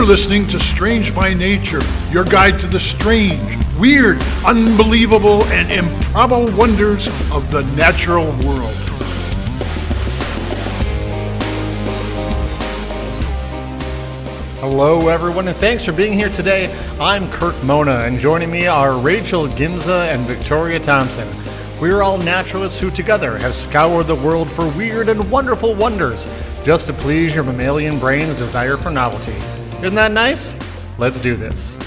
You're listening to Strange by Nature, your guide to the strange, weird, unbelievable, and improbable wonders of the natural world. Hello, everyone, and thanks for being here today. I'm Kirk Mona, and joining me are Rachel Gimza and Victoria Thompson. We're all naturalists who together have scoured the world for weird and wonderful wonders, just to please your mammalian brain's desire for novelty. Isn't that nice? Let's do this.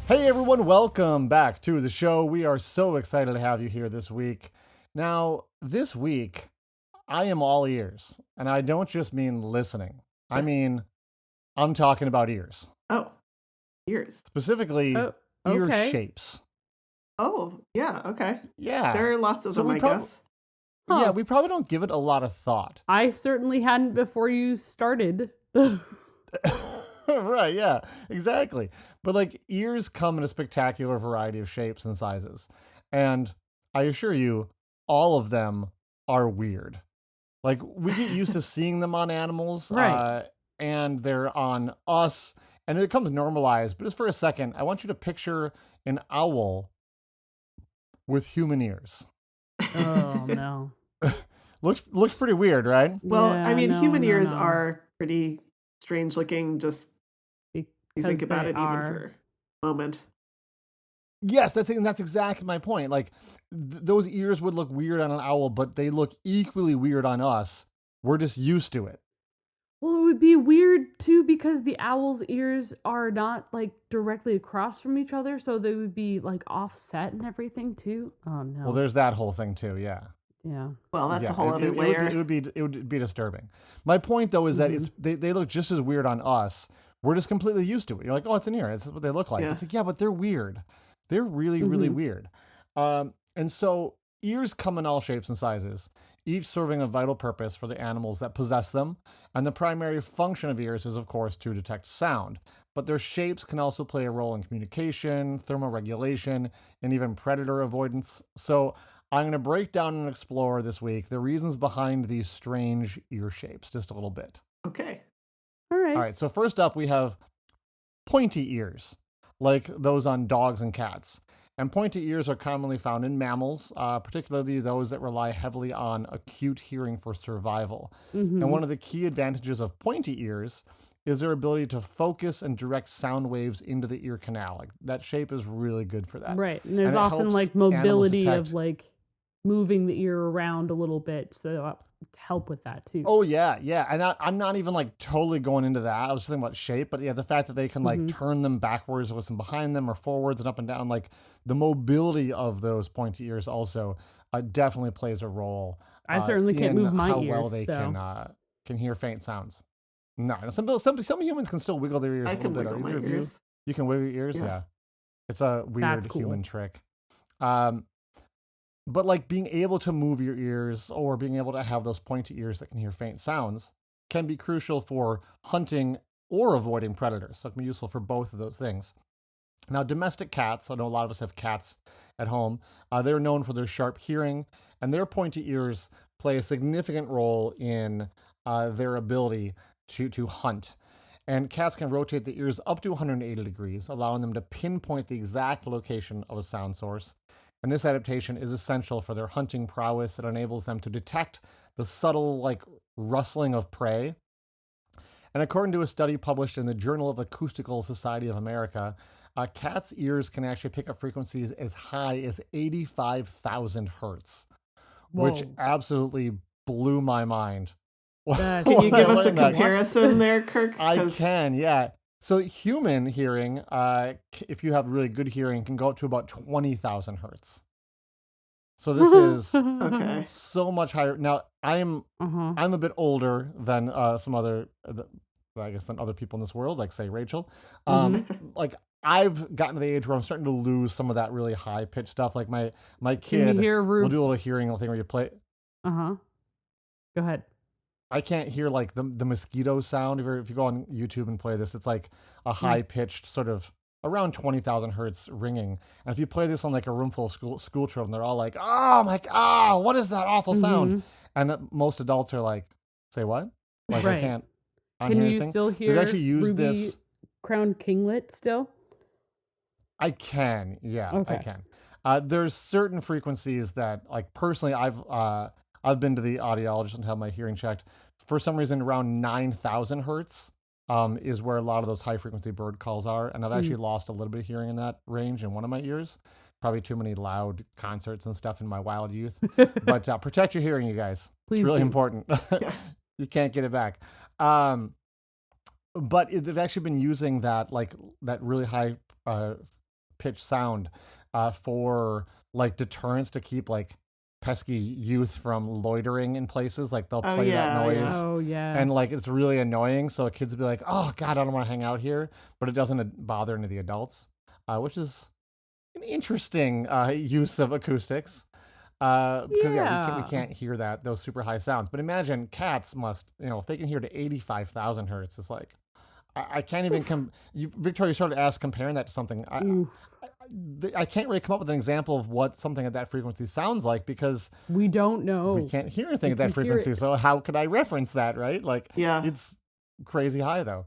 Hey everyone, welcome back to the show. We are so excited to have you here this week. Now, this week, I am all ears, and I don't just mean listening. I mean, I'm talking about ears. Oh, ears. Specifically, ear shapes. Oh, yeah, okay. Yeah. There are lots of them, I guess. Huh. Yeah, we probably don't give it a lot of thought. I certainly hadn't before you started. Right, yeah, exactly. But like ears come in a spectacular variety of shapes and sizes. And I assure you, all of them are weird. Like we get used to seeing them on animals, right. And they're on us, and it becomes normalized. But just for a second, I want you to picture an owl with human ears. Oh, no. Looks pretty weird, right? Well, Yeah, I mean, no, human ears no. are pretty strange looking, just you think about it even for a moment. Yes, that's exactly my point. Like, those ears would look weird on an owl, but they look equally weird on us. We're just used to it. Well, it would be weird, too, because the owl's ears are not, like, directly across from each other, so they would be, like, offset and everything, too. Oh, no. Well, there's that whole thing, too, yeah. Yeah. Well, that's a whole other layer. It would be disturbing. My point, though, is that they look just as weird on us. We're just completely used to it. You're like, oh, it's an ear. That's what they look like. Yeah. It's like, yeah, but they're weird. They're really, really weird. And so ears come in all shapes and sizes, each serving a vital purpose for the animals that possess them. And the primary function of ears is, of course, to detect sound. But their shapes can also play a role in communication, thermoregulation, and even predator avoidance. So I'm going to break down and explore this week the reasons behind these strange ear shapes just a little bit. Okay. All right. So first up, we have pointy ears, like those on dogs and cats. And pointy ears are commonly found in mammals, particularly those that rely heavily on acute hearing for survival. And one of the key advantages of pointy ears is their ability to focus and direct sound waves into the ear canal. Like that shape is really good for that. Right. And there's often like mobility of like moving the ear around a little bit, so to help with that too. Oh yeah. And I'm not even like totally going into that. I was thinking about shape, but yeah, the fact that they can like turn them backwards with some behind them or forwards and up and down, like the mobility of those pointy ears also definitely plays a role. I certainly can't move my how ears. well they can hear faint sounds. No, some humans can still wiggle their ears a little bit. Wiggle my ears. You can wiggle your ears? Yeah. It's a weird human trick. But like being able to move your ears or being able to have those pointy ears that can hear faint sounds can be crucial for hunting or avoiding predators. So it can be useful for both of those things. Now, domestic cats, I know a lot of us have cats at home, they're known for their sharp hearing, and their pointy ears play a significant role in their ability to hunt. And cats can rotate the ears up to 180 degrees, allowing them to pinpoint the exact location of a sound source. And this adaptation is essential for their hunting prowess. It enables them to detect the subtle, like, rustling of prey. And according to a study published in the Journal of Acoustical Society of America, cats' ears can actually pick up frequencies as high as 85,000 hertz, which absolutely blew my mind. Can you give us a comparison there, Kirk? I can, yeah. So human hearing, if you have really good hearing, can go up to about 20,000 hertz. So this is so much higher. Now I'm a bit older than some other, I guess, than other people in this world, like say Rachel. Like I've gotten to the age where I'm starting to lose some of that really high pitched stuff. Like my kid will do a little hearing thing where you play. Go ahead. I can't hear like the mosquito sound. If you go on YouTube and play this, it's like a high pitched sort of around 20,000 hertz ringing. And if you play this on like a room full of school children, they're all like, "Oh my God, what is that awful sound?" And most adults are like, "Say what?" Like I Right. can't Can unhear you anything. still They've hear actually used Ruby this. Crown Kinglet still? I can, yeah, I Okay. can. There's certain frequencies that, like personally, I've been to the audiologist and had my hearing checked. For some reason, around 9,000 hertz is where a lot of those high frequency bird calls are, and I've actually lost a little bit of hearing in that range in one of my ears. Probably too many loud concerts and stuff in my wild youth. But protect your hearing, you guys. It's Please really do. important. Yeah. You can't get it back. But they've actually been using that that really high pitch sound for like deterrence to keep like pesky youth from loitering in places. Like they'll Oh, play that yeah, noise yeah. Oh yeah. and like it's really annoying. So kids will be like, "Oh God, I don't want to hang out here," but it doesn't bother any of the adults, which is an interesting use of acoustics. Because we Yeah. can't hear those super high sounds. But imagine cats must, if they can hear to 85,000 hertz, it's like I can't even Victoria started comparing that to something. Oof. I can't really come up with an example of what something at that frequency sounds like because We don't know. we can't hear anything We at that can hear frequency. it. So how could I reference that, right? Like, Yeah. it's crazy high though.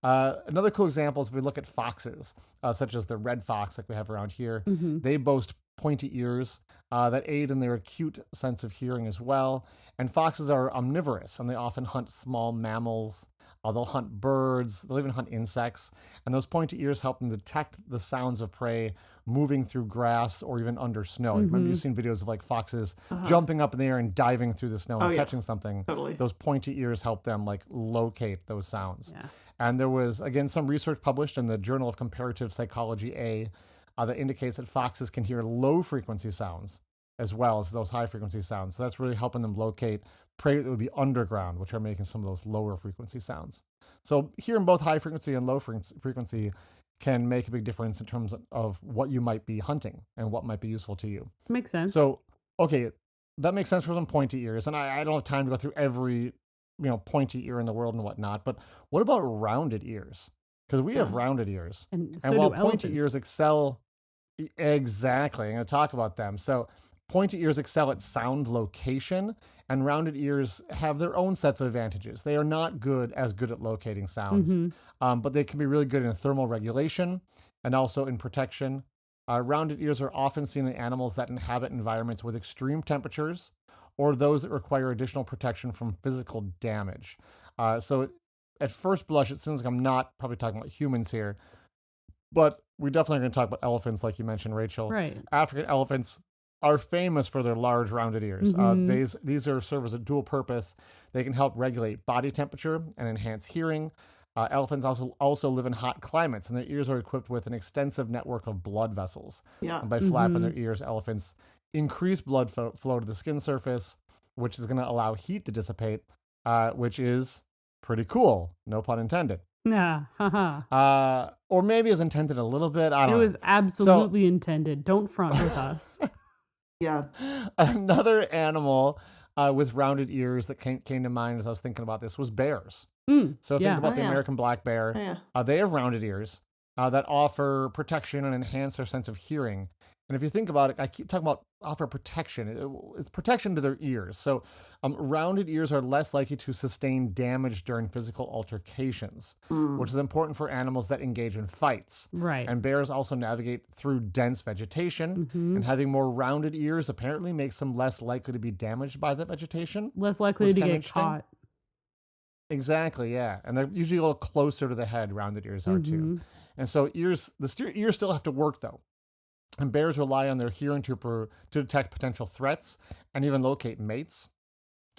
Another cool example is we look at foxes, such as the red fox like we have around here. Mm-hmm. They boast pointy ears that aid in their acute sense of hearing as well. And foxes are omnivorous, and they often hunt small mammals. They'll hunt birds. They'll even hunt insects. And those pointy ears help them detect the sounds of prey moving through grass or even under snow. Maybe you've seen videos of like foxes jumping up in the air and diving through the snow and yeah. catching something. Totally. Those pointy ears help them like locate those sounds. Yeah. And there was, again, some research published in the Journal of Comparative Psychology A that indicates that foxes can hear low frequency sounds as well as those high frequency sounds. So that's really helping them locate prey that would be underground, which are making some of those lower frequency sounds. So hearing both high frequency and low frequency can make a big difference in terms of what you might be hunting and what might be useful to you. Makes sense. So, okay, that makes sense for some pointy ears. And I don't have time to go through every pointy ear in the world and whatnot. But what about rounded ears? Because we have rounded ears. And so And while do pointy elephants. ears excel, exactly, I'm going to talk about them. So pointy ears excel at sound location, and rounded ears have their own sets of advantages. They are not as good at locating sounds, but they can be really good in thermal regulation and also in protection. Rounded ears are often seen in animals that inhabit environments with extreme temperatures or those that require additional protection from physical damage. So at first blush, it seems like I'm not probably talking about humans here, but we definitely are going to talk about elephants, like you mentioned, Rachel. Right. African elephants are famous for their large rounded ears. These serve as a dual purpose. They can help regulate body temperature and enhance hearing. Elephants also live in hot climates, and their ears are equipped with an extensive network of blood vessels. Yeah. And by flapping their ears, elephants increase blood flow to the skin surface, which is going to allow heat to dissipate, which is pretty cool. No pun intended. Yeah. Haha. Or maybe is intended a little bit. I It don't know. was absolutely intended. Don't front with us. Yeah. Another animal with rounded ears that came to mind as I was thinking about this was bears. So think yeah. about Oh, the yeah. American black bear. Oh, yeah. They have rounded ears that offer protection and enhance their sense of hearing. And if you think about it, I keep talking about offer protection. It's protection to their ears. So rounded ears are less likely to sustain damage during physical altercations, which is important for animals that engage in fights. Right. And bears also navigate through dense vegetation, and having more rounded ears apparently makes them less likely to be damaged by that vegetation. Less likely Which to kinda get interesting. caught. Exactly, yeah. And they're usually a little closer to the head, rounded ears are too. And so ears still have to work though. And bears rely on their hearing to detect potential threats and even locate mates.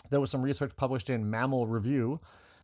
There was some research published in Mammal Review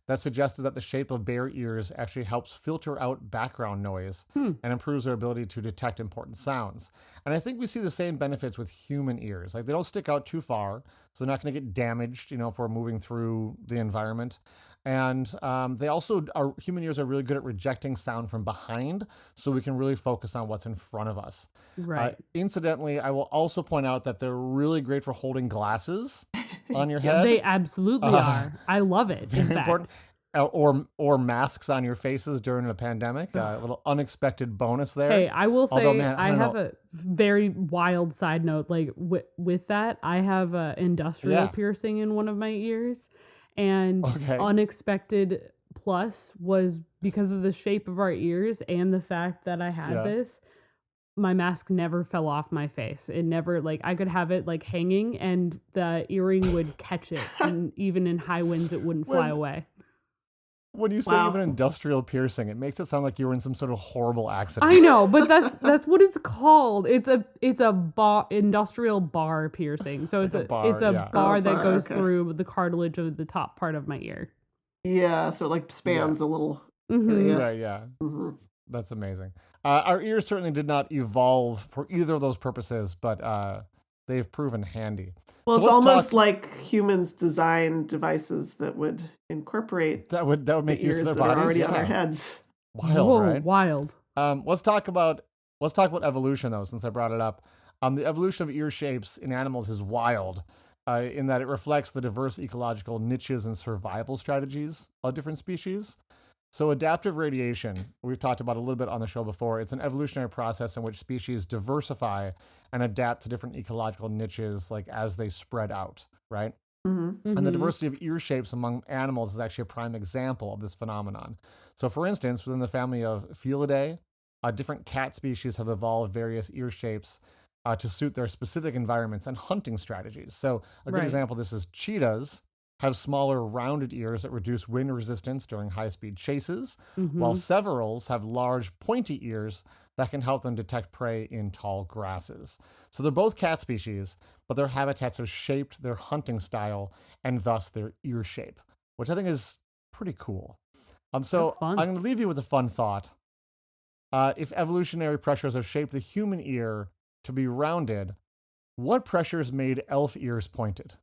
that suggested that the shape of bear ears actually helps filter out background noise and improves their ability to detect important sounds. And I think we see the same benefits with human ears. Like they don't stick out too far, so they're not going to get damaged, if we're moving through the environment. And human ears are really good at rejecting sound from behind, so we can really focus on what's in front of us. Right. Incidentally, I will also point out that they're really great for holding glasses on your head. They absolutely are. I love it. Very in fact. important. Or masks on your faces during a pandemic. A little unexpected bonus there. Hey, I will say Although, man, I I don't have know. a very wild side note. Like with that, I have a industrial Yeah. piercing in one of my ears, And Okay. unexpected plus was because of the shape of our ears and the fact that I had this, my mask never fell off my face. It never, like, I could have it like hanging and the earring would catch it, and even in high winds it wouldn't fly away. When you say even industrial piercing, it makes it sound like you were in some sort of horrible accident. I know, but that's what it's called. It's a industrial bar piercing. So it's Like a bar that goes okay. through the cartilage of the top part of my ear. Yeah, so it like spans a little Mhm. area. Right, yeah. Mm-hmm. That's amazing. Our ears certainly did not evolve for either of those purposes, but they've proven handy. Well, So it's let's almost like humans design devices that would incorporate that would make the use ears of their that bodies. are already yeah. on their heads. Wild, Whoa, right? wild. Let's talk about evolution though, since I brought it up. The evolution of ear shapes in animals is wild, in that it reflects the diverse ecological niches and survival strategies of different species. So adaptive radiation, we've talked about a little bit on the show before. It's an evolutionary process in which species diversify and adapt to different ecological niches, like as they spread out, right? Mm-hmm. And the diversity of ear shapes among animals is actually a prime example of this phenomenon. So, for instance, within the family of Felidae, different cat species have evolved various ear shapes to suit their specific environments and hunting strategies. So, a good example of this is cheetahs have smaller rounded ears that reduce wind resistance during high-speed chases, while severals have large pointy ears that can help them detect prey in tall grasses. So they're both cat species, but their habitats have shaped their hunting style and thus their ear shape, which I think is pretty cool. So I'm going to leave you with a fun thought. If evolutionary pressures have shaped the human ear to be rounded, what pressures made elf ears pointed?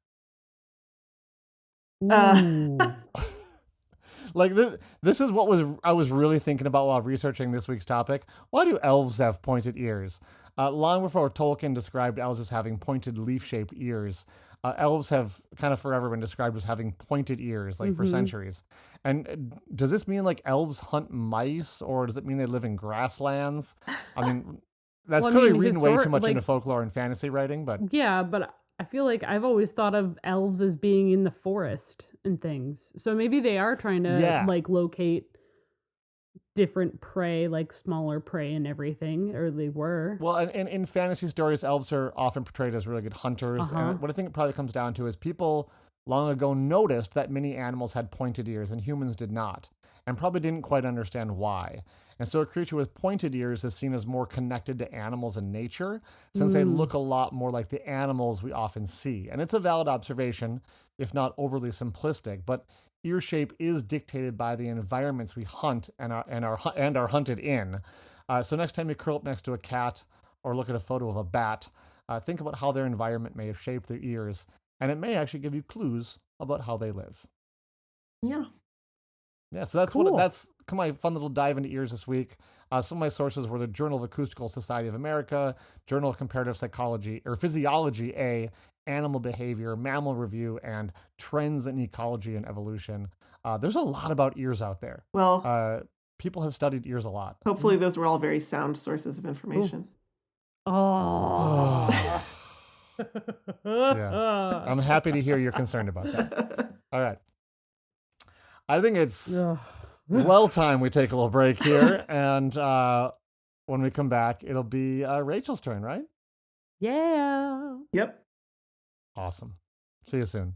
Like this is what I was really thinking about while researching this week's topic. Why do elves have pointed ears? Long before Tolkien described elves as having pointed leaf-shaped ears, elves have kind of forever been described as having pointed ears, like for centuries. And does this mean like elves hunt mice, or does it mean they live in grasslands? I mean, that's clearly reading way too much into folklore and fantasy writing, but yeah, but I feel like I've always thought of elves as being in the forest and things. So maybe they are trying to like locate different prey, like smaller prey and everything, or they were. Well, and in fantasy stories, elves are often portrayed as really good hunters. And what I think it probably comes down to is people long ago noticed that many animals had pointed ears and humans did not, and probably didn't quite understand why. And so a creature with pointed ears is seen as more connected to animals and nature, since they look a lot more like the animals we often see. And it's a valid observation, if not overly simplistic, but ear shape is dictated by the environments we hunt and are hunted in. So next time you curl up next to a cat or look at a photo of a bat, think about how their environment may have shaped their ears, and it may actually give you clues about how they live. Yeah. Yeah, so that's that's my fun little dive into ears this week. Some of my sources were the Journal of Acoustical Society of America, Journal of Comparative Psychology or Physiology A, Animal Behavior, Mammal Review, and Trends in Ecology and Evolution. There's a lot about ears out there. Well, people have studied ears a lot. Hopefully, those were all very sound sources of information. Oh. Yeah. I'm happy to hear you're concerned about that. All right. I think it's well time we take a little break here. And when we come back, it'll be Rachel's turn, right? Yeah. Yep. Awesome. See you soon.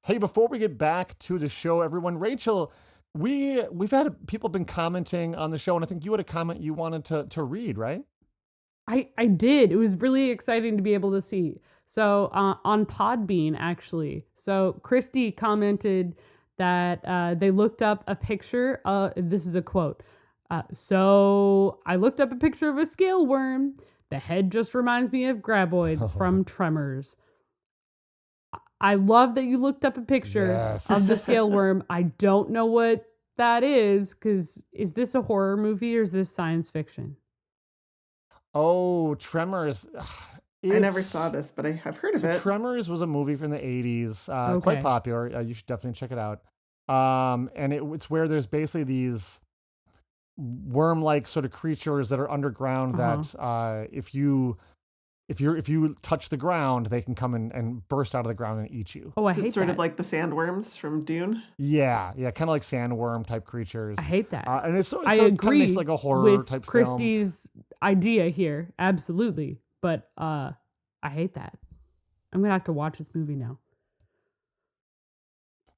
Hey, before we get back to the show, everyone, Rachel, we've had people been commenting on the show, and I think you had a comment you wanted to read, right? I did. It was really exciting to be able to see. So on Podbean, actually. So Christy commented that they looked up a picture. This is a quote. So I looked up a picture of a scale worm. The head just reminds me of graboids from Tremors. I love that you looked up a picture of the scale worm. I don't know what that is, because is this a horror movie or is this science fiction? Oh, Tremors. I never saw this, but I have heard of it. Tremors was a movie from the 80s, quite popular. You should definitely check it out. And it's where there's basically these, worm-like sort of creatures that are underground that if you touch the ground, they can come in and burst out of the ground and eat you. Oh, I Is it hate sort that. of like the sandworms from Dune? Yeah, kind of like sandworm type creatures. I hate that. And it's so I it kind of agree makes like a horror with type film. Christie's idea here, absolutely. But I hate that. I'm gonna have to watch this movie now.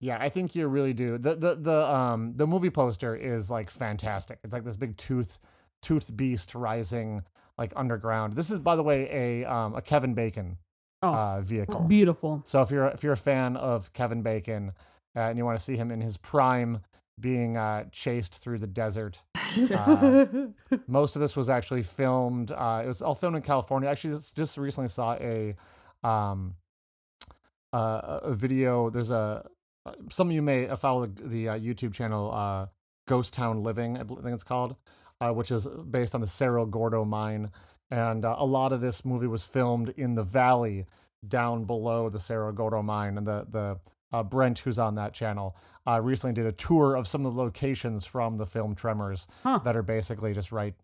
Yeah, I think you really do. The movie poster is like fantastic. It's like this big toothed beast rising like underground. This is, by the way, a Kevin Bacon vehicle. Beautiful. So if you're a fan of Kevin Bacon and you want to see him in his prime being chased through the desert, most of this was actually filmed. It was all filmed in California. Actually, just recently saw a video. There's some of you may follow the YouTube channel Ghost Town Living, I think it's called, which is based on the Cerro Gordo mine. And a lot of this movie was filmed in the valley down below the Cerro Gordo mine. And the Brent, who's on that channel, recently did a tour of some of the locations from the film Tremors that are basically just right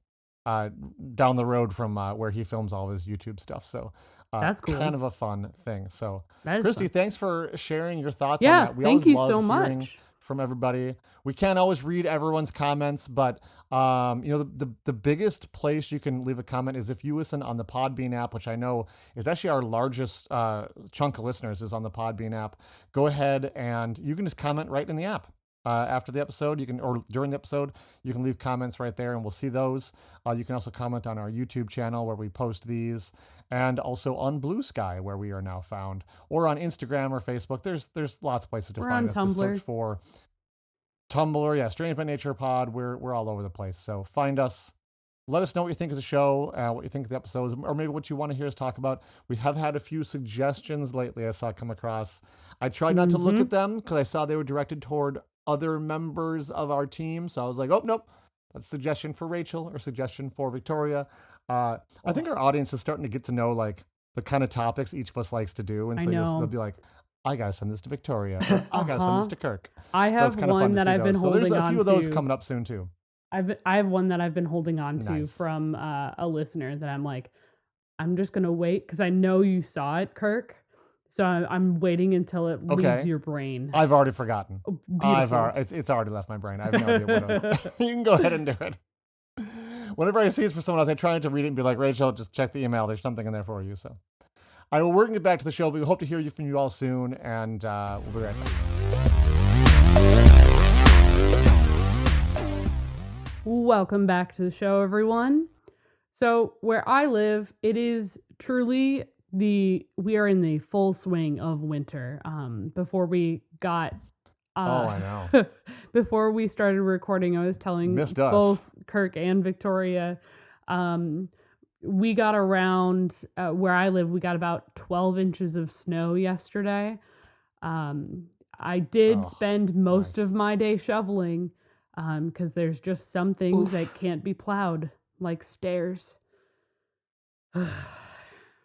down the road from where he films all of his YouTube stuff. So that's cool. Kind of a fun thing. So Christy, fun. Thanks for sharing your thoughts on that. We thank always you love so hearing much from everybody. We can't always read everyone's comments, but the biggest place you can leave a comment is if you listen on the Podbean app, which I know is actually our largest chunk of listeners is on the Podbean app. Go ahead and you can just comment right in the app. After the episode, or during the episode, you can leave comments right there and we'll see those. You can also comment on our YouTube channel where we post these, and also on Blue Sky where we are now found, or on Instagram or Facebook. There's lots of places to find us. Tumblr. To search for Tumblr, yeah, Strange by Nature Pod. We're all over the place. So find us. Let us know what you think of the show, what you think of the episodes, or maybe what you want to hear us talk about. We have had a few suggestions lately I saw come across. I tried not to look at them because I saw they were directed toward other members of our team. So I was like, oh, nope, that's a suggestion for Rachel or suggestion for Victoria. I think our audience is starting to get to know like the kind of topics each of us likes to do. And so they'll be like, I got to send this to Victoria. Or, I got to send this to Kirk. I have one that I've been holding on to. There's a few of those coming up soon too. I have one that I've been holding on to from a listener that I'm like, I'm just going to wait because I know you saw it, Kirk. So I'm waiting until it leaves your brain. I've already forgotten. Oh, it's already left my brain. I have no idea what it was. You can go ahead and do it. Whenever I see it's for someone else, I try to read it and be like, Rachel, just check the email. There's something in there for you. So I will work it back to the show, but we hope to hear from you all soon, and we'll be right back. Welcome back to the show, everyone. So where I live, it is truly we are in the full swing of winter. Before we got I know. Before we started recording, I was telling both Kirk and Victoria, we got around where I live, we got about 12 inches of snow yesterday. I did spend most of my day shoveling because there's just some things that can't be plowed, like stairs.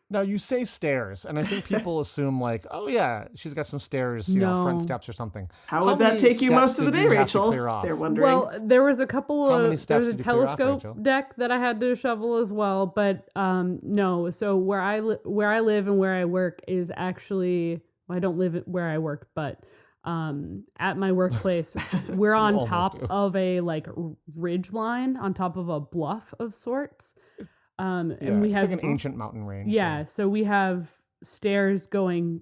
Now, you say stairs, and I think people assume like, oh yeah, she's got some stairs, front steps or something. How would that take you most of the day, Rachel? They're wondering. Well, there was a couple of, there was a telescope deck that I had to shovel as well, but no. So where I live and where I work is actually, well, I don't live where I work, but at my workplace, we're on top of a like ridge line, on top of a bluff of sorts. And we have like an ancient mountain range. Yeah, so we have stairs going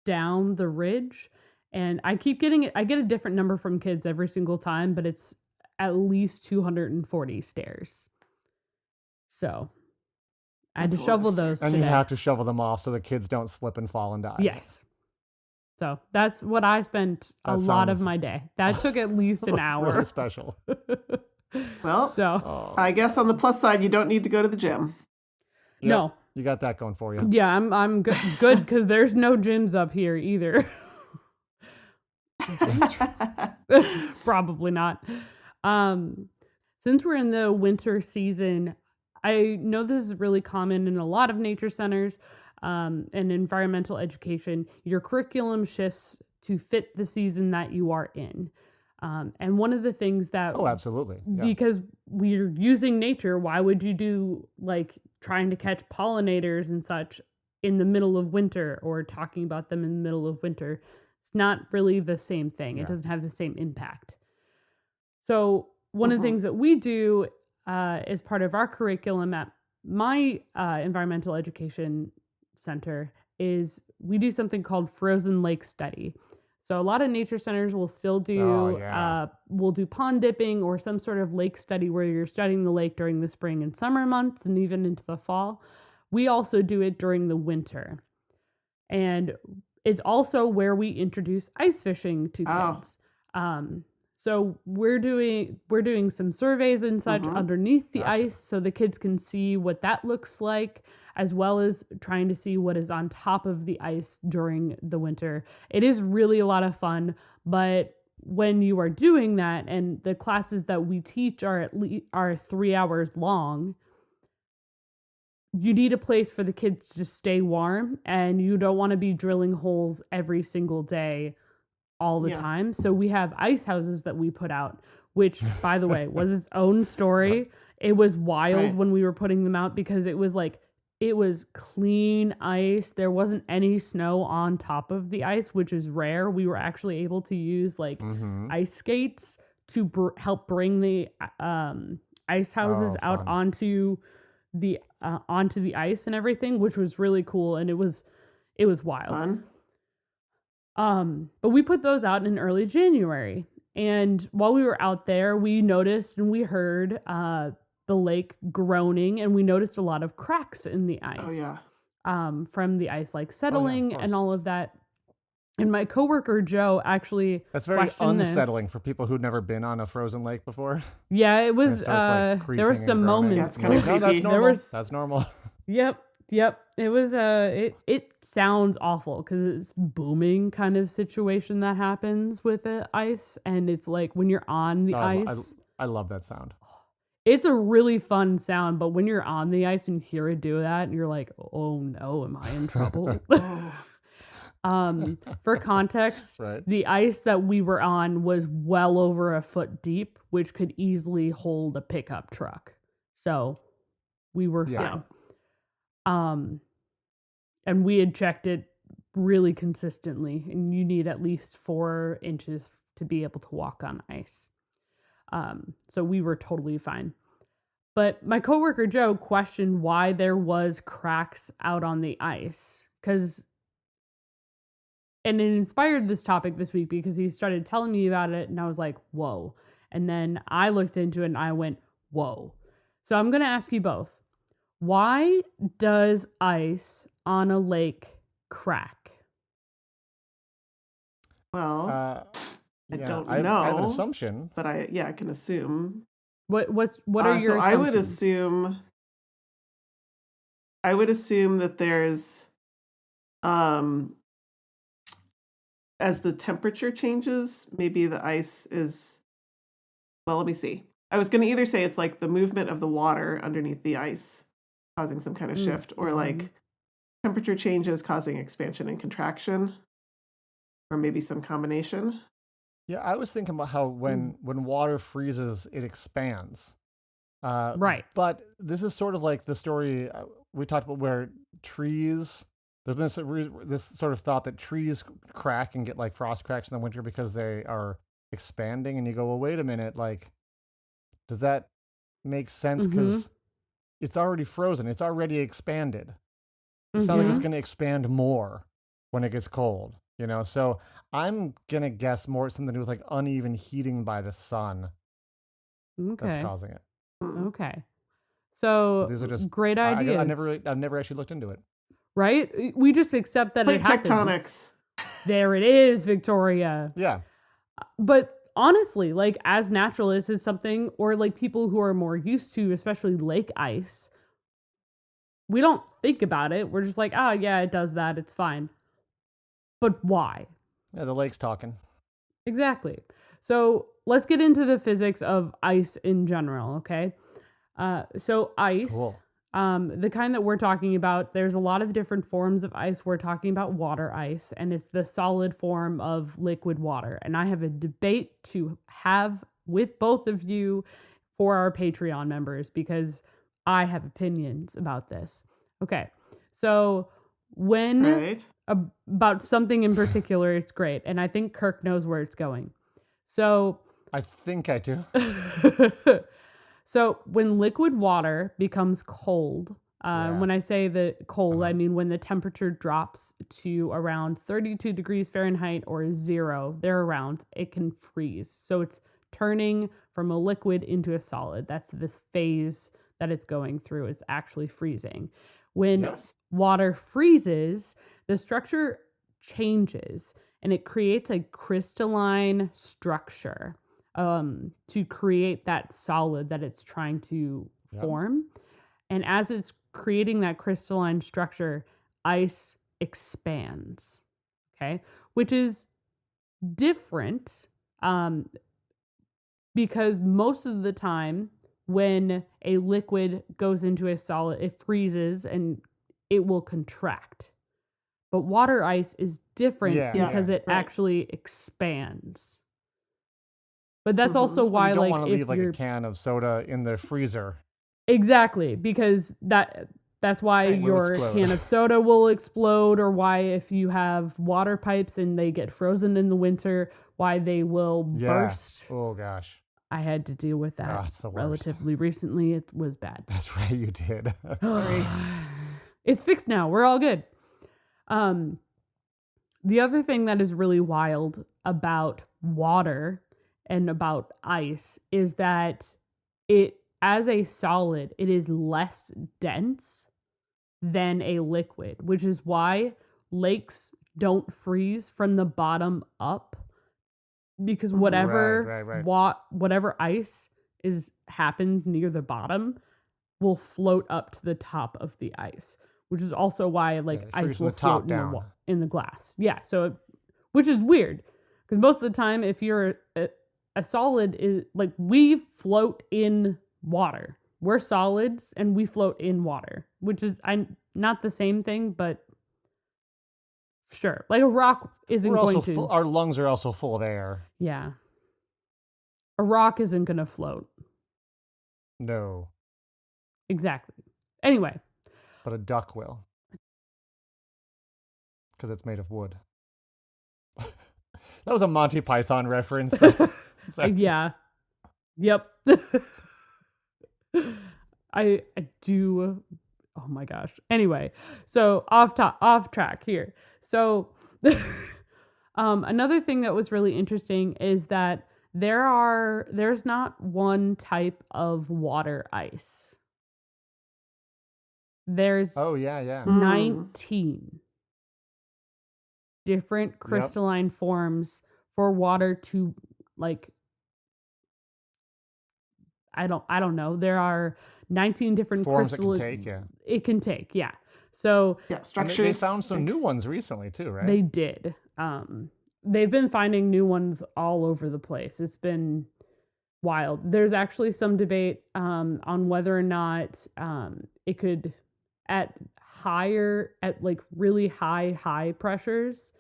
down the ridge, and I keep getting it. I get a different number from kids every single time, but it's at least 240 stairs. So I had to shovel those. And you have to shovel them off so the kids don't slip and fall and die. Yes. So that's what I spent a lot of my day. That took at least an hour. Really special. Well, I guess on the plus side, you don't need to go to the gym. Yep, no, you got that going for you. Yeah, I'm good because there's no gyms up here either. Probably not. Since we're in the winter season, I know this is really common in a lot of nature centers and environmental education. Your curriculum shifts to fit the season that you are in. And one of the things that absolutely. Yeah. because we're using nature, why would you do like trying to catch pollinators and such in the middle of winter or talking about them in the middle of winter? It's not really the same thing. It doesn't have the same impact. So one of the things that we do as part of our curriculum at my environmental education center is we do something called frozen lake study. So a lot of nature centers will still do will do pond dipping or some sort of lake study where you're studying the lake during the spring and summer months and even into the fall. We also do it during the winter. And it's also where we introduce ice fishing to kids. So we're doing some surveys and such underneath the ice so the kids can see what that looks like, as well as trying to see what is on top of the ice during the winter. It is really a lot of fun, but when you are doing that and the classes that we teach are are 3 hours long, you need a place for the kids to stay warm, and you don't want to be drilling holes every single day all the time. So we have ice houses that we put out, which, by the way, was its own story. It was wild when we were putting them out because it was clean ice. There wasn't any snow on top of the ice, which is rare. We were actually able to use like ice skates to help bring the ice houses out onto the ice and everything, which was really cool, and it was wild. Fun. But we put those out in early January, and while we were out there, we noticed and we heard the lake groaning, and we noticed a lot of cracks in the ice. Oh yeah. From the ice like settling and all of that. And my coworker Joe actually that's very unsettling for people who've never been on a frozen lake before. Yeah, it was. There were some moments. Yeah, it's kind of creepy. That's normal. That's normal. Yep. It was it sounds awful because it's booming kind of situation that happens with the ice, and it's like when you're on the ice. I love that sound. It's a really fun sound, but when you're on the ice and hear it do that, and you're like, oh no, am I in trouble? For context, the ice that we were on was well over a foot deep, which could easily hold a pickup truck. So we were fine. And we had checked it really consistently, and you need at least 4 inches to be able to walk on ice. So we were totally fine. But my coworker Joe questioned why there was cracks out on the ice, and it inspired this topic this week because he started telling me about it, and I was like, whoa. And then I looked into it and I went, whoa. So I'm going to ask you both. Why does ice on a lake crack? Well, I don't know. I have an assumption, but I can assume. What are your assumptions? I would assume that there's as the temperature changes, maybe the ice is, well, let me see. I was going to either say it's like the movement of the water underneath the ice causing some kind of shift, or like temperature changes causing expansion and contraction, or maybe some combination. Yeah, I was thinking about how when water freezes, it expands. Right. But this is sort of like the story we talked about where trees, there's been this sort of thought that trees crack and get like frost cracks in the winter because they are expanding. And you go, well, wait a minute, like, does that make sense? Because it's already frozen. It's already expanded. It's not like it's going to expand more when it gets cold, you know? So I'm going to guess more something to do with like uneven heating by the sun. That's causing it. Okay. So these are just great ideas. I've never actually looked into it. Right? We just accept that it happens. Tectonics. There it is, Victoria. Yeah. But honestly, like as naturalists is something, or like people who are more used to, especially lake ice, we don't think about it. We're just like, oh yeah, it does that. It's fine. But why? Yeah, the lake's talking. Exactly. So let's get into the physics of ice in general, okay? So ice The kind that we're talking about, there's a lot of different forms of ice. We're talking about water ice, and it's the solid form of liquid water. And I have a debate to have with both of you for our Patreon members because I have opinions about this. Okay, so when Right. about something in particular, it's great, and I think Kirk knows where it's going. So I think I do. So when liquid water becomes cold, Yeah. when I say the cold, I mean when the temperature drops to around 32 degrees Fahrenheit or 0, there around, it can freeze. So it's turning from a liquid into a solid. That's this phase that it's going through. It's actually freezing. When Yes. water freezes, the structure changes and it creates a crystalline structure to create that solid that it's trying to Yep. form. And as it's creating that crystalline structure, ice expands, okay? Which is different because most of the time when a liquid goes into a solid, it freezes and it will contract. But water ice is different Yeah, because yeah, it right. actually expands. But that's Mhm. also Well, why, you don't like, want to if leave like you're a can of soda in the freezer. exactly because that's why Right. Will your explode. can of soda will explode, or why if you have water pipes and they get frozen in the winter, why they will Yeah. burst. Oh gosh, I had to deal with Oh, that it's the worst. relatively recently. It was bad. That's right, you did. Sorry. It's fixed now. We're all good. The other thing that is really wild about water and about ice is that it, as a solid, it is less dense than a liquid, which is why lakes don't freeze from the bottom up, because whatever Right. whatever ice is happened near the bottom will float up to the top of the ice, which is also why like they freeze ice from will the top float down. in the glass. Yeah, so which is weird because most of the time if you're a solid is like we float in water. We're solids and we float in water, which is not the same thing, but sure. Like a rock isn't We're going also to our lungs are also full of air. yeah. A rock isn't going to float. No, Exactly. Anyway, but a duck will, because it's made of wood. That was a Monty Python reference. Sorry. yeah. Yep. I do. Oh my gosh. Anyway, so off track here. So another thing that was really interesting is that there's not one type of water ice. There's Oh yeah. 19 different crystalline forms for water to like I don't know. There are 19 different Forms it can crystalline take. Yeah, it can take, yeah. So Yeah, and structures. they found some new ones recently too, right? they did. They've been finding new ones all over the place. It's been wild. There's actually some debate on whether or not it could at like really high pressures,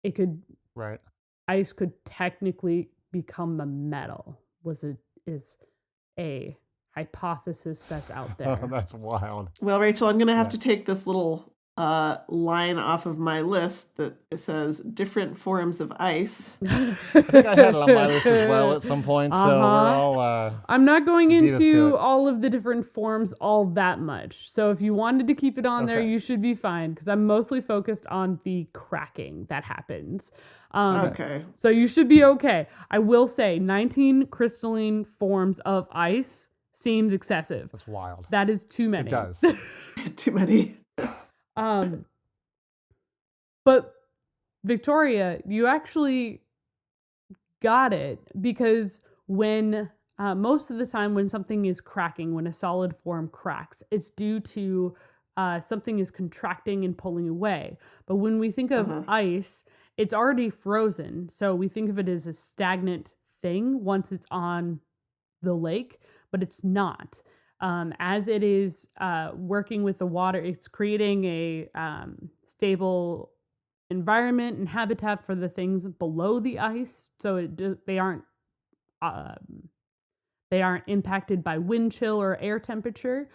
it could Right. ice could technically become a metal. Is a hypothesis that's out there. Oh, that's wild. Well, Rachel, I'm going to have Yeah. to take this little line off of my list that says different forms of ice. I think I had it on my list as well at some point, so we're all. I'm not going beat us to into it. all of the different forms all that much. So if you wanted to keep it on there, Okay. you should be fine because I'm mostly focused on the cracking that happens. Okay. So you should be okay. I will say 19 crystalline forms of ice seems excessive. That's wild. That is too many. It does. Too many. But Victoria, you actually got it because when most of the time when something is cracking, when a solid form cracks, it's due to something is contracting and pulling away. But when we think of ice, it's already frozen. So we think of it as a stagnant thing once it's on the lake, but it's not. as it is working with the water, it's creating a stable environment and habitat for the things below the ice, so um, they aren't impacted by wind chill or air temperature.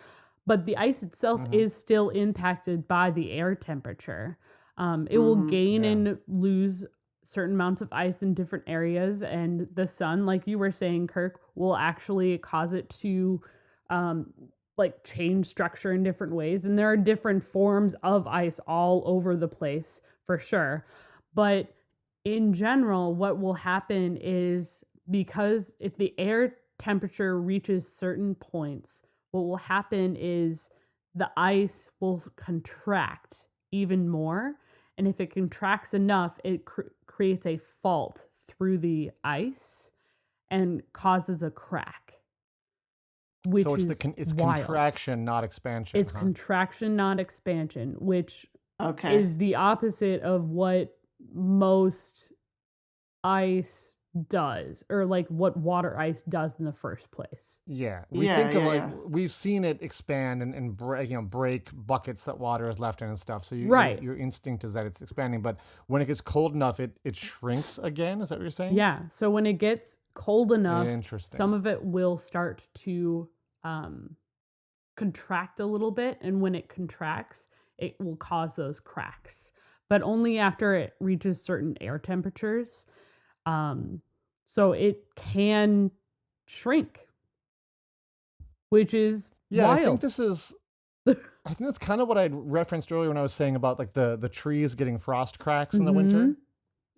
But the ice itself is still impacted by the air temperature. It will gain and lose certain amounts of ice in different areas, and the sun, like you were saying, Kirk, will actually cause it to like change structure in different ways. And there are different forms of ice all over the place for sure. But in general, what will happen is, because if the air temperature reaches certain points, what will happen is the ice will contract even more. And if it contracts enough, it creates a fault through the ice and causes a crack. Which so it's contraction, not expansion. It's contraction, not expansion, which Okay. is the opposite of what most ice does, or like what water ice does in the first place. Yeah, we've seen it expand and break buckets that water is left in and stuff. So your instinct is that it's expanding, but when it gets cold enough, it shrinks again. Is that what you're saying? Yeah. So when it gets cold enough, Interesting. some of it will start to contract a little bit, and when it contracts, it will cause those cracks, but only after it reaches certain air temperatures. So it can shrink, which is wild. I think that's kind of what I referenced earlier when I was saying about like the trees getting frost cracks in the winter.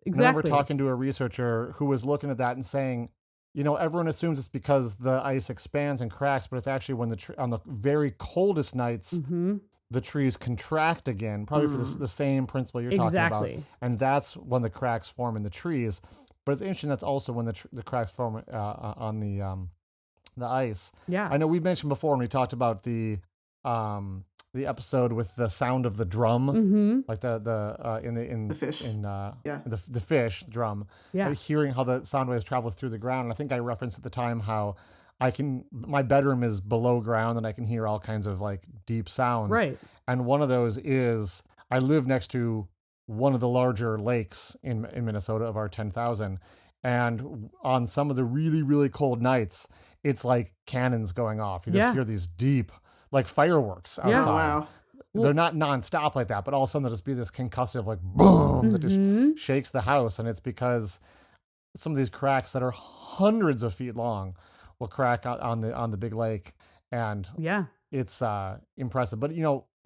Exactly. I remember talking to a researcher who was looking at that and saying, everyone assumes it's because the ice expands and cracks, but it's actually when on the very coldest nights, the trees contract again, probably for the same principle you're talking about. And that's when the cracks form in the trees. But it's interesting, that's also when the cracks form on the ice. Yeah. I know we mentioned before when we talked about the episode with the sound of the drum, like the fish, the fish drum, hearing how the sound waves travel through the ground. And I think I referenced at the time how my bedroom is below ground and I can hear all kinds of like deep sounds. Right. And one of those is, I live next to one of the larger lakes in Minnesota of our 10,000. And on some of the really, really cold nights, it's like cannons going off. You just hear these deep, like fireworks outside. Yeah. Wow. They're not nonstop like that, but all of a sudden there'll just be this concussive, like boom, that just shakes the house. And it's because some of these cracks that are hundreds of feet long will crack on the big lake. And it's impressive. But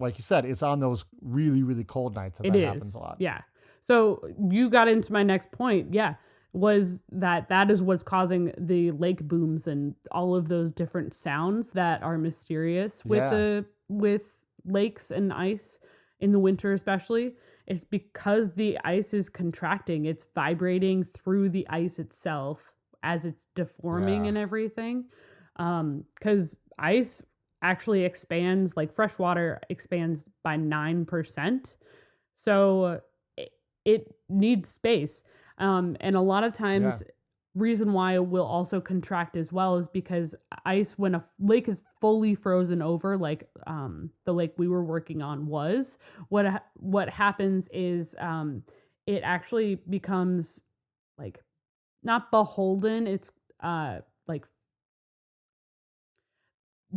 like you said, it's on those really, really cold nights that happens a lot. Yeah. So you got into my next point. Yeah. Was that is what's causing the lake booms and all of those different sounds that are mysterious with lakes and ice in the winter, especially. It's because the ice is contracting. It's vibrating through the ice itself as it's deforming and everything. Because ice actually expands, like fresh water expands by 9%. So it needs space. And a lot of times, reason why it will also contract as well is because ice, when a lake is fully frozen over, like the lake we were working on was, what happens is it actually becomes like not beholden. It's like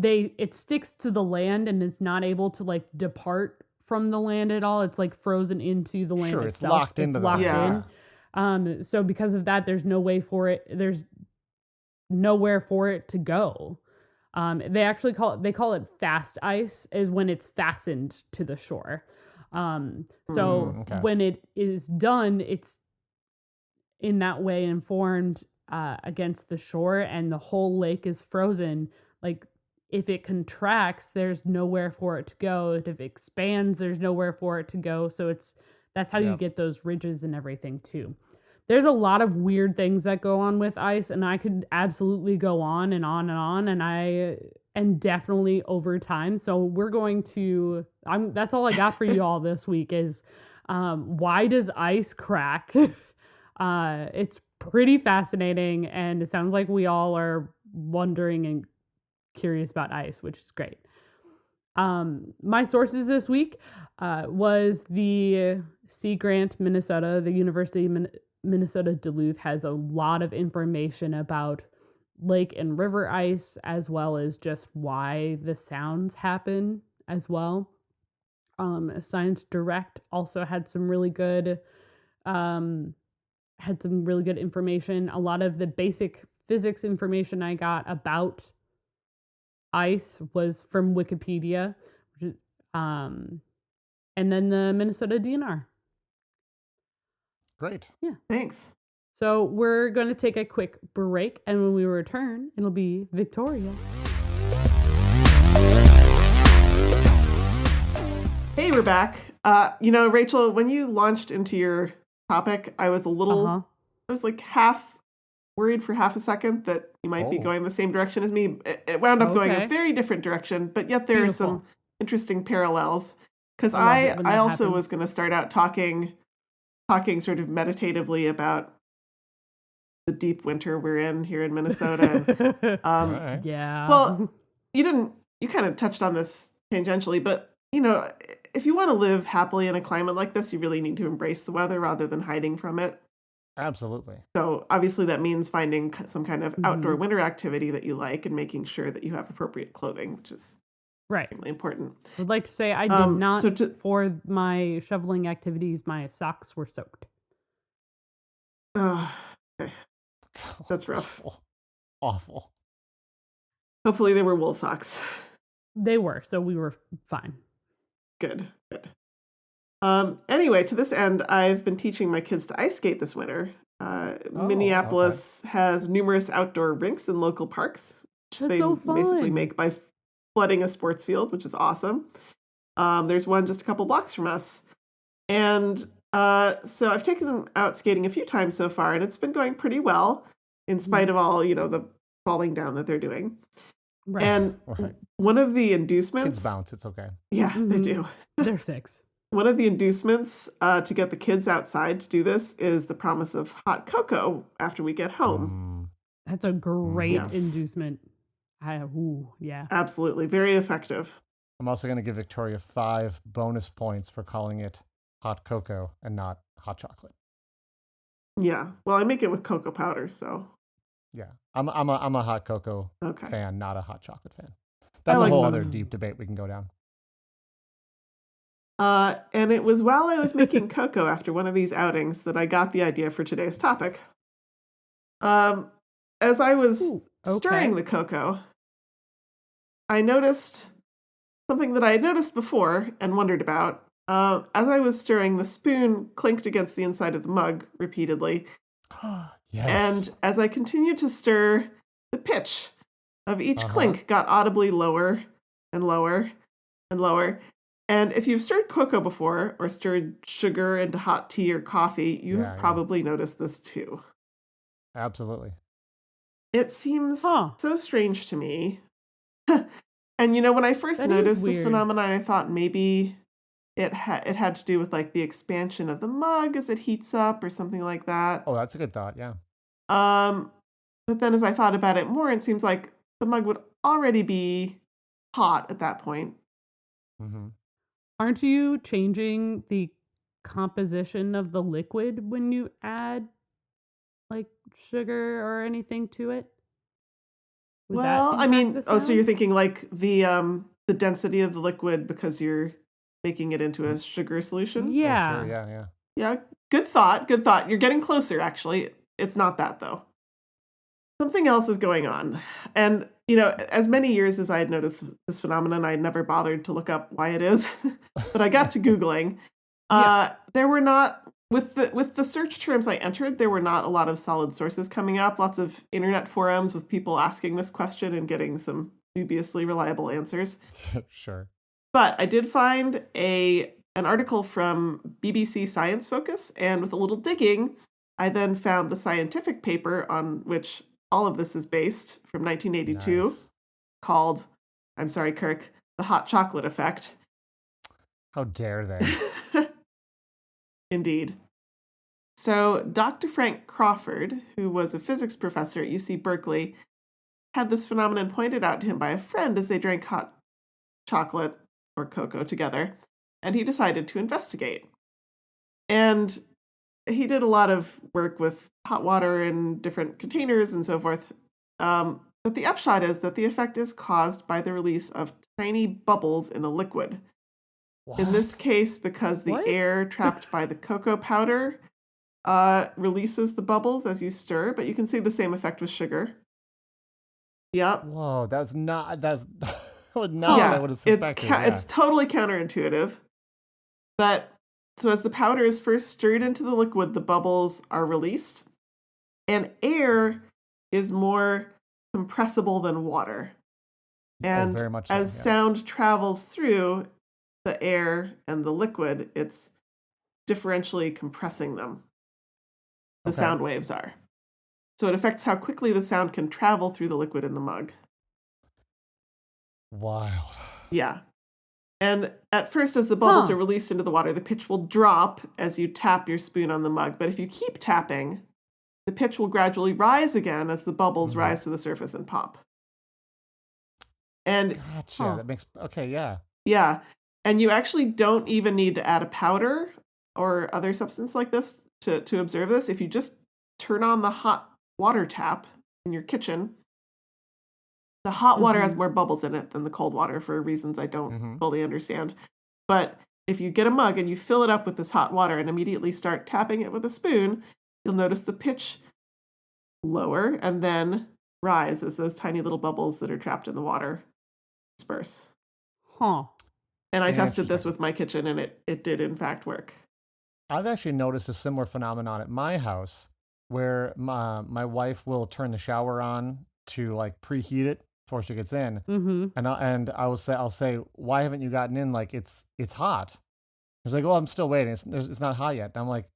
it sticks to the land and it's not able to like depart from the land at all. It's like frozen into the land itself. It's locked into the land. In. So because of that, there's no way for it. There's nowhere for it to go. They call it fast ice, is when it's fastened to the shore. When it is done, it's in that way informed against the shore, and the whole lake is frozen. Like, if it contracts, there's nowhere for it to go. If it expands, there's nowhere for it to go. So that's how you get those ridges and everything too. There's a lot of weird things that go on with ice, and I could absolutely go on and on and on, and definitely over time. So we're going to, that's all I got for you all this week is, why does ice crack? It's pretty fascinating, and it sounds like we all are wondering and curious about ice, which is great. My sources this week was the Sea Grant, Minnesota. The University of Minnesota Duluth has a lot of information about lake and river ice, as well as just why the sounds happen as well. Science Direct also had some really good information. A lot of the basic physics information I got about ice was from Wikipedia, and then the Minnesota DNR. Great. Yeah. Thanks. So we're going to take a quick break, and when we return, it'll be Victoria. Hey, we're back. Rachel, when you launched into your topic, I was I was like half worried for half a second that you might be going the same direction as me. It wound up going a very different direction, but yet there are some interesting parallels. Because I also was going to start out talking sort of meditatively about the deep winter we're in here in Minnesota. And, yeah. Well, you kind of touched on this tangentially, but if you want to live happily in a climate like this, you really need to embrace the weather rather than hiding from it. Absolutely. So obviously that means finding some kind of outdoor winter activity that you like and making sure that you have appropriate clothing, which is really important. I would like to say I did not, for my shoveling activities, my socks were soaked. Okay. That's rough. Awful. Hopefully they were wool socks. They were, so we were fine. Good. Anyway, to this end, I've been teaching my kids to ice skate this winter. Minneapolis has numerous outdoor rinks in local parks, which they basically make by flooding a sports field, which is awesome. There's one just a couple blocks from us. And so I've taken them out skating a few times so far, and it's been going pretty well, in spite of all, the falling down that they're doing. Right. And one of the inducements... Kids bounce, it's okay. Yeah, they do. They're 6. One of the inducements to get the kids outside to do this is the promise of hot cocoa after we get home. That's a great inducement. Yeah. Absolutely. Very effective. I'm also going to give Victoria 5 bonus points for calling it hot cocoa and not hot chocolate. Yeah. Well, I make it with cocoa powder, so... Yeah, I'm a hot cocoa fan, not a hot chocolate fan. That's a whole other deep debate we can go down. And it was while I was making cocoa after one of these outings that I got the idea for today's topic. As I was stirring the cocoa, I noticed something that I had noticed before and wondered about. As I was stirring, the spoon clinked against the inside of the mug repeatedly. Yes. And as I continued to stir, the pitch of each clink got audibly lower and lower and lower. And if you've stirred cocoa before or stirred sugar into hot tea or coffee, you've probably noticed this too. Absolutely. It seems so strange to me. And when I first noticed this phenomenon, I thought maybe it had to do with like the expansion of the mug as it heats up or something like that. Oh, that's a good thought, yeah. But then as I thought about it more, it seems like the mug would already be hot at that point. Mm-hmm. Aren't you changing the composition of the liquid when you add like sugar or anything to it? Well, I mean, so you're thinking like the density of the liquid because you're making it into a sugar solution? Yeah. Oh, sure. Yeah, good thought. You're getting closer, actually. It's not that, though. Something else is going on. And, as many years as I had noticed this phenomenon, I had never bothered to look up why it is. But I got to Googling. There were not, with the search terms I entered, there were not a lot of solid sources coming up. Lots of internet forums with people asking this question and getting some dubiously reliable answers. Sure. But I did find an article from BBC Science Focus, and with a little digging, I then found the scientific paper on which all of this is based from 1982 called, I'm sorry, Kirk, The Hot Chocolate Effect. How dare they? Indeed. So Dr. Frank Crawford, who was a physics professor at UC Berkeley, had this phenomenon pointed out to him by a friend as they drank hot chocolate or cocoa together, and he decided to investigate. And he did a lot of work with hot water in different containers and so forth. But the upshot is that the effect is caused by the release of tiny bubbles in a liquid. What? In this case, because the What? air trapped by the cocoa powder releases the bubbles as you stir, but you can see the same effect with sugar. Yep. Whoa, that's not what I Yeah, would have it's suspected. it's totally counterintuitive. But so as the powder is first stirred into the liquid, the bubbles are released, and air is more compressible than water. And very much so, as yeah. sound travels through the air and the liquid, it's differentially compressing them. The Okay. sound waves are. So it affects how quickly the sound can travel through the liquid in the mug. Wild. Yeah. And at first, as the bubbles Huh. are released into the water, the pitch will drop as you tap your spoon on the mug. But if you keep tapping, the pitch will gradually rise again as the bubbles Mhm. rise to the surface and pop. And Gotcha. Huh. That makes okay. Yeah. yeah, and you actually don't even need to add a powder or other substance like this to observe this. If you just turn on the hot water tap in your kitchen, the hot water has Mhm. more bubbles in it than the cold water for reasons I don't Mhm. fully understand. But if you get a mug and you fill it up with this hot water and immediately start tapping it with a spoon, you'll notice the pitch lower and then rise as those tiny little bubbles that are trapped in the water disperse. Huh. And I tested this Interesting. with my kitchen and it did in fact work. I've actually noticed a similar phenomenon at my house where my wife will turn the shower on to like preheat it before she gets in, Mm-hmm. and I'll say, why haven't you gotten in? Like it's hot. She's like, oh, I'm still waiting. It's not hot yet. And I'm like,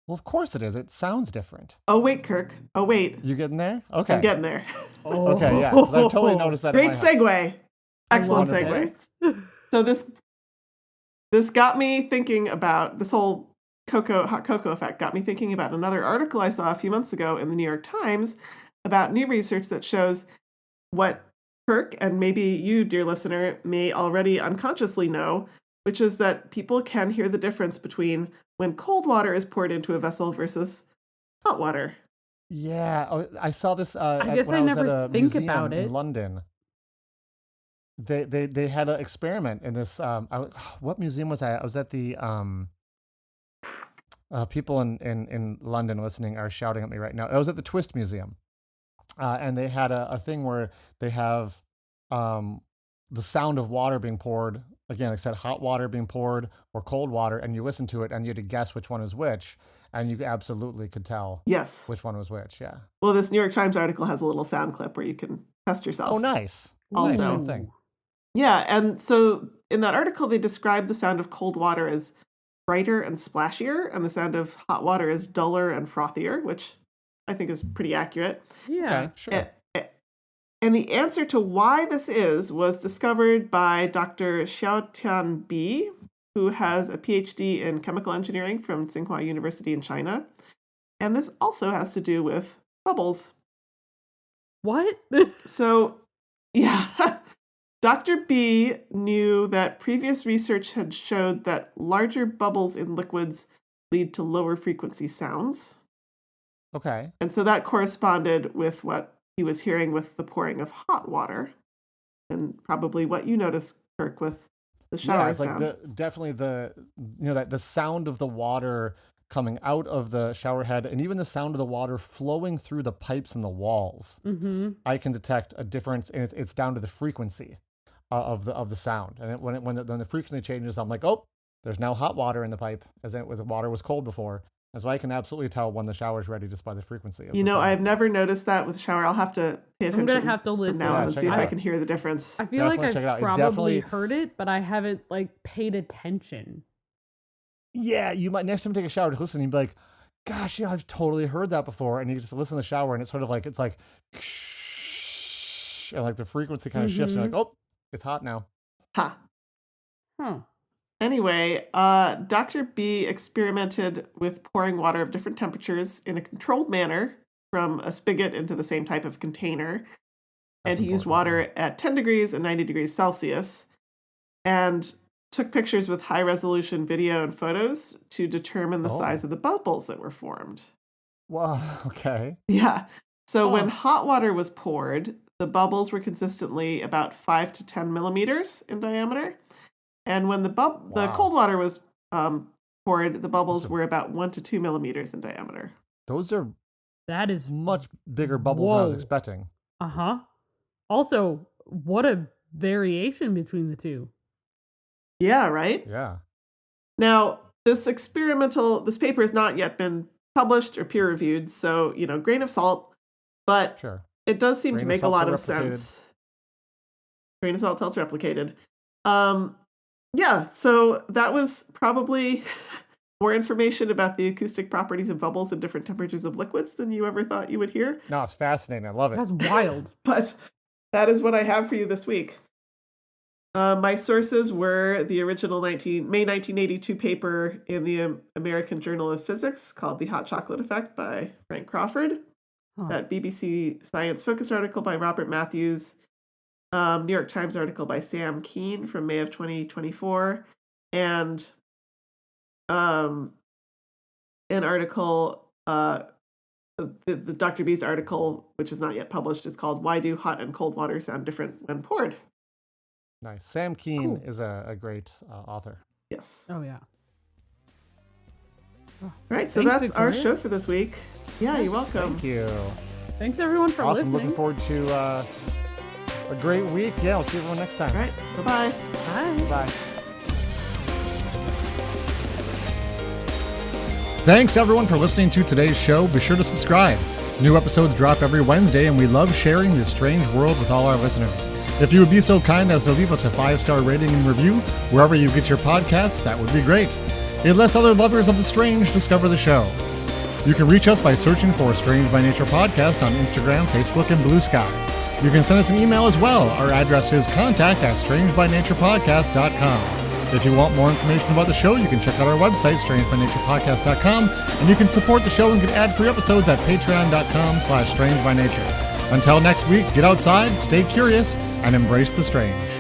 well, of course it is. It sounds different. Oh wait, Kirk. Oh wait. You getting there? I'm Okay. getting there. Okay. Yeah. Because I've totally noticed that. Great in my house. segue. Excellent Wonderful. segue. So this got me thinking about this whole hot cocoa effect got me thinking about another article I saw a few months ago in the New York Times about new research that shows what Kirk and maybe you, dear listener, may already unconsciously know, which is that people can hear the difference between when cold water is poured into a vessel versus hot water. Yeah. Oh, I saw this guess when I I was at never a think museum about in it. London. They had an experiment in this. What museum was I? I was at the people in London listening are shouting at me right now. I was at the Twist Museum, and they had a thing where they have the sound of water being poured. Again, like I said, hot water being poured or cold water, and you listen to it, and you had to guess which one is which, and you absolutely could tell Yes. which one was which. Yeah. Well, this New York Times article has a little sound clip where you can test yourself. Oh, nice. Also. Nice, same thing. Yeah, and so in that article, they describe the sound of cold water as brighter and splashier, and the sound of hot water as duller and frothier, which I think is pretty accurate. Yeah. Okay, sure. And the answer to why this is was discovered by Dr. Xiaotian Bi, who has a PhD in chemical engineering from Tsinghua University in China. And this also has to do with bubbles. What? So, yeah. Dr. B knew that previous research had showed that larger bubbles in liquids lead to lower frequency sounds. Okay. And so that corresponded with what he was hearing with the pouring of hot water, and probably what you noticed, Kirk, with the shower Yeah, it's like sound. definitely that the sound of the water coming out of the shower head, and even the sound of the water flowing through the pipes and the walls. Mm-hmm. I can detect a difference, and it's down to the frequency of the sound. And when the frequency changes, I'm like, oh, there's now hot water in the pipe, as in the water was cold before. And so I can absolutely tell when the shower's ready just by the frequency. Of You the know, sound. I've never noticed that with shower. I'll have to pay attention. I'm gonna have to from listen. now Yeah, on and check see it if I out. can hear the difference. I feel Definitely like check it out. I've It probably definitely- heard it, but I haven't like paid attention. Yeah, you might next time you take a shower, just listen and be like, gosh, yeah, I've totally heard that before. And you just listen to the shower, and it's sort of like, it's like, and like the frequency kind of shifts. And you're like, oh, it's hot now. Ha. Huh. Anyway, Dr. B experimented with pouring water of different temperatures in a controlled manner from a spigot into the same type of container. and he used water at 10 degrees and 90 degrees Celsius, and took pictures with high-resolution video and photos to determine the size of the bubbles that were formed. Wow, okay. Yeah. So when hot water was poured, the bubbles were consistently about 5 to 10 millimeters in diameter. And when the cold water was poured, the bubbles were about 1 to 2 millimeters in diameter. That is much bigger bubbles than I was expecting. Uh-huh. Also, what a variation between the two. Yeah, right? Yeah. Now, this paper has not yet been published or peer-reviewed, so, grain of salt, but it does seem to make a lot of sense. Grain of salt till it's replicated. Yeah, so that was probably more information about the acoustic properties of bubbles and different temperatures of liquids than you ever thought you would hear. No, it's fascinating. I love it. That's wild. But that is what I have for you this week. My sources were the original May 1982 paper in the American Journal of Physics called The Hot Chocolate Effect by Frank Crawford, that BBC Science Focus article by Robert Matthews, New York Times article by Sam Keane from May of 2024, and an article, the Dr. B's article, which is not yet published, is called Why Do Hot and Cold Water Sound Different When Poured? Nice. Sam Keane is a great author. Yes. Oh, yeah. All right, so that's our show for this week. Yeah, you're welcome. Thank you. Thanks, everyone, for listening. Awesome. Looking forward to a great week. Yeah, we'll see everyone next time. All right. Bye-bye. Bye. Bye. Thanks, everyone, for listening to today's show. Be sure to subscribe. New episodes drop every Wednesday, and we love sharing this strange world with all our listeners. If you would be so kind as to leave us a 5-star rating and review wherever you get your podcasts, that would be great. It lets other lovers of the strange discover the show. You can reach us by searching for Strange by Nature Podcast on Instagram, Facebook, and Blue Sky. You can send us an email as well. Our address is contact@strangebynaturepodcast.com. If you want more information about the show, you can check out our website, strangebynaturepodcast.com, and you can support the show and get ad-free episodes at patreon.com/strangebynature. Until next week, get outside, stay curious, and embrace the strange.